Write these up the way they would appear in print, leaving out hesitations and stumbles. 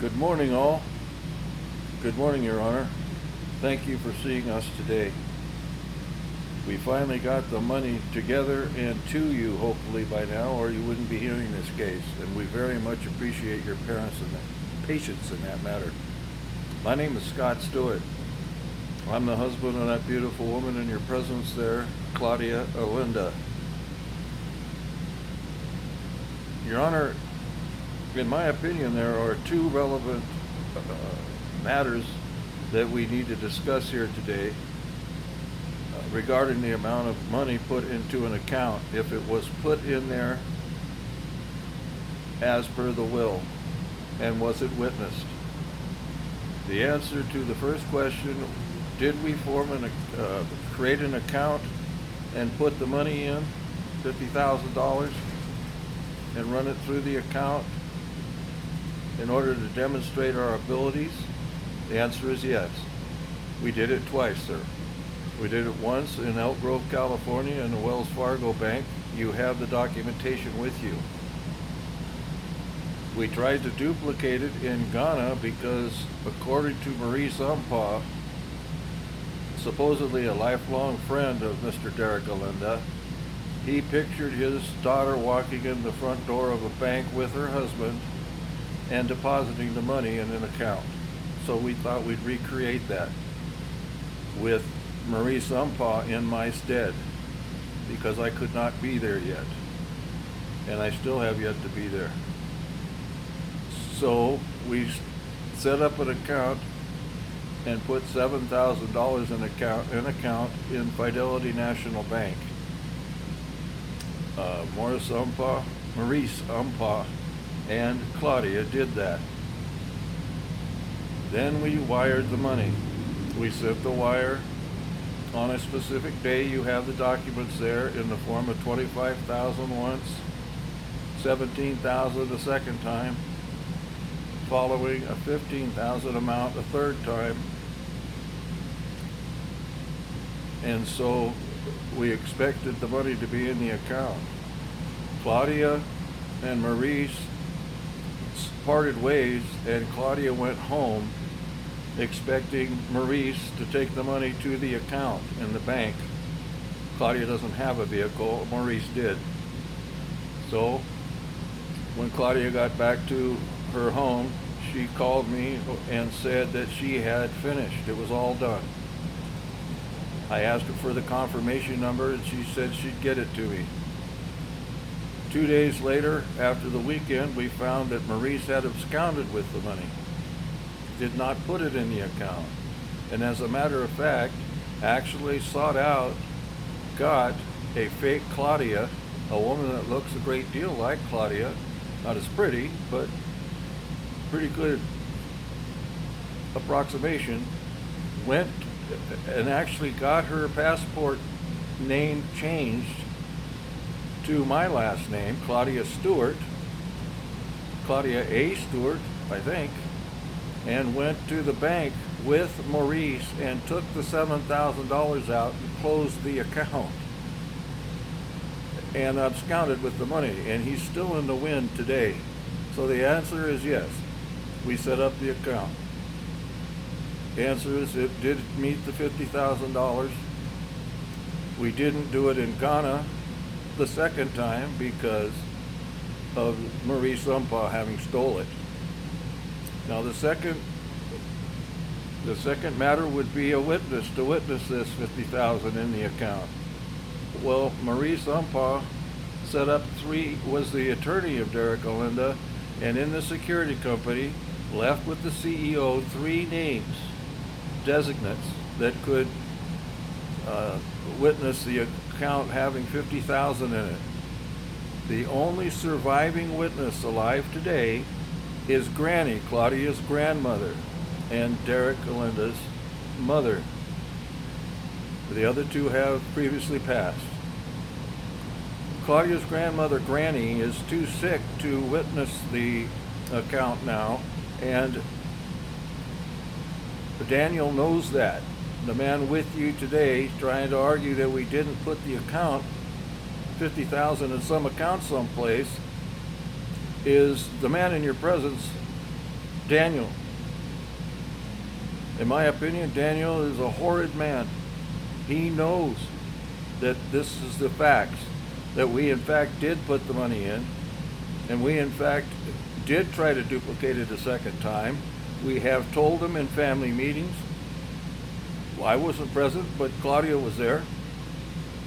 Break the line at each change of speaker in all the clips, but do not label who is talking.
Good morning, all. Good morning, Your Honor. Thank you for seeing us today. We finally got the money together and to you, hopefully by now, or you wouldn't be hearing this case, and we very much appreciate your patience in that matter. My name is Scott Stewart. I'm the husband of that beautiful woman in your presence there, Claudia Alinda. Your Honor, in my opinion, there are two relevant matters that we need to discuss here today regarding the amount of money put into an account, if it was put in there as per the will, and was it witnessed? The answer to the first question, did we create an account and put the money in, $50,000, and run it through the account in order to demonstrate our abilities? The answer is yes. We did it twice, sir. We did it once in Elk Grove, California in the Wells Fargo Bank. You have the documentation with you. We tried to duplicate it in Ghana because, according to Maurice Umpaw, supposedly a lifelong friend of Mr. Derek Alinda, he pictured his daughter walking in the front door of a bank with her husband and depositing the money in an account. So we thought we'd recreate that with Maurice Umpaw in my stead, because I could not be there yet, and I still have yet to be there. So we set up an account and put $7,000 in account in Fidelity National Bank. Maurice Umpaw and Claudia did that. Then we wired the money. We sent the wire on a specific day. You have the documents there in the form of $25,000 once, $17,000 the second time, following a $15,000 amount the third time. And so we expected the money to be in the account. Claudia and Maurice parted ways, and Claudia went home expecting Maurice to take the money to the account in the bank. Claudia doesn't have a vehicle, Maurice did. So when Claudia got back to her home, she called me and said that she had finished. It was all done. I asked her for the confirmation number, and she said she'd get it to me. 2 days later, after the weekend, we found that Maurice had absconded with the money, did not put it in the account, and as a matter of fact, actually sought out, got a fake Claudia, a woman that looks a great deal like Claudia, not as pretty, but pretty good approximation, went and actually got her passport name changed to my last name, Claudia Stewart, Claudia A. Stewart, I think, and went to the bank with Maurice and took the $7,000 out and closed the account and absconded with the money, and he's still in the wind today. So the answer is yes, we set up the account. The answer is it did meet the $50,000. We didn't do it in Ghana the second time because of Maurice Umpaw having stole it. Now the second matter would be a witness to witness this $50,000 in the account. Well, Maurice Umpaw was the attorney of Derek Alinda, and in the security company left with the CEO 3 names, designates, that could witness the account having $50,000 in it. The only surviving witness alive today is Granny, Claudia's grandmother, and Derek Alinda's mother. The other two have previously passed. Claudia's grandmother, Granny, is too sick to witness the account now, and Daniel knows that. The man with you today trying to argue that we didn't put the account, $50,000 in some account someplace, is the man in your presence Daniel. In my opinion, Daniel is a horrid man. He knows that this is the facts, that we in fact did put the money in, and we in fact did try to duplicate it a second time. We have told him in family meetings. I wasn't present, but Claudia was there,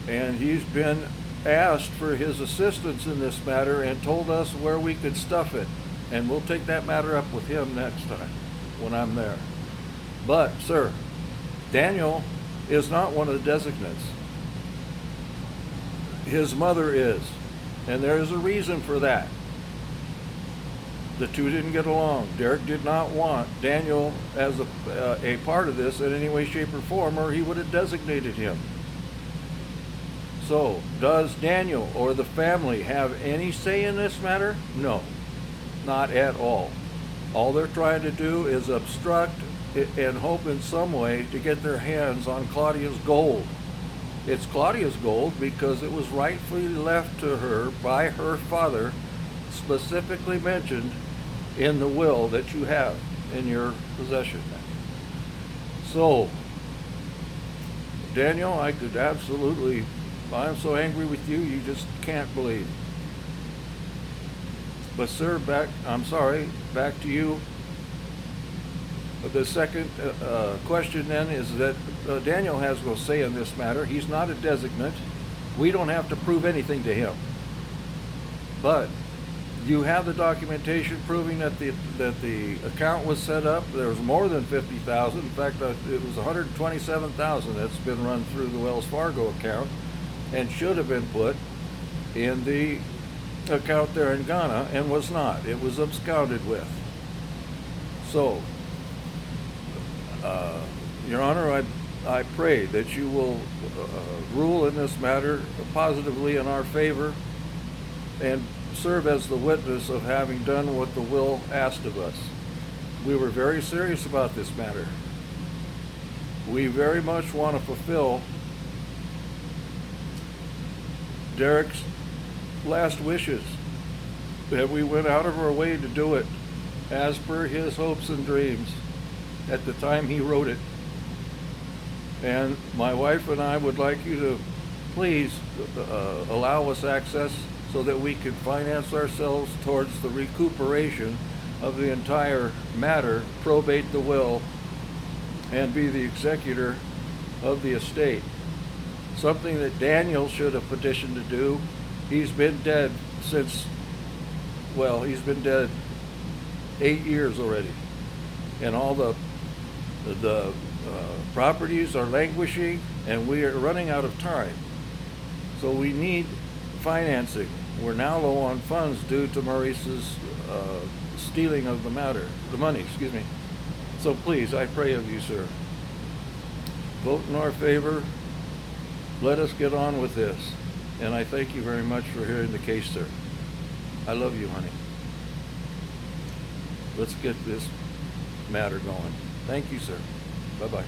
and he's been asked for his assistance in this matter and told us where we could stuff it, and we'll take that matter up with him next time when I'm there. But, sir, Daniel is not one of the designates. His mother is, and there is a reason for that. The two didn't get along. Derek did not want Daniel as a part of this in any way, shape, or form, or he would have designated him. So, does Daniel or the family have any say in this matter? No, not at all. All they're trying to do is obstruct and hope in some way to get their hands on Claudia's gold. It's Claudia's gold because it was rightfully left to her by her father, specifically mentioned in the will that you have in your possession. So, Daniel, I could absolutely, I'm so angry with you, you just can't believe. But sir, back to you. The second question then is that Daniel has no say in this matter. He's not a designate. We don't have to prove anything to him. But you have the documentation proving that the account was set up. There was more than 50,000. In fact, it was 127,000 that's been run through the Wells Fargo account and should have been put in the account there in Ghana and was not. It was absconded with. So, Your Honor, I pray that you will rule in this matter positively in our favor and serve as the witness of having done what the will asked of us. We were very serious about this matter. We very much want to fulfill Derek's last wishes, that we went out of our way to do it as per his hopes and dreams at the time he wrote it. And my wife and I would like you to please allow us access so that we can finance ourselves towards the recuperation of the entire matter, probate the will, and be the executor of the estate. Something that Daniel should have petitioned to do. He's been dead since, well, he's been dead 8 years already. And all the properties are languishing, and we are running out of time. So we need financing. We're now low on funds due to Maurice's stealing of the money, excuse me. So please, I pray of you, sir, vote in our favor. Let us get on with this. And I thank you very much for hearing the case, sir. I love you, honey. Let's get this matter going. Thank you, sir. Bye-bye.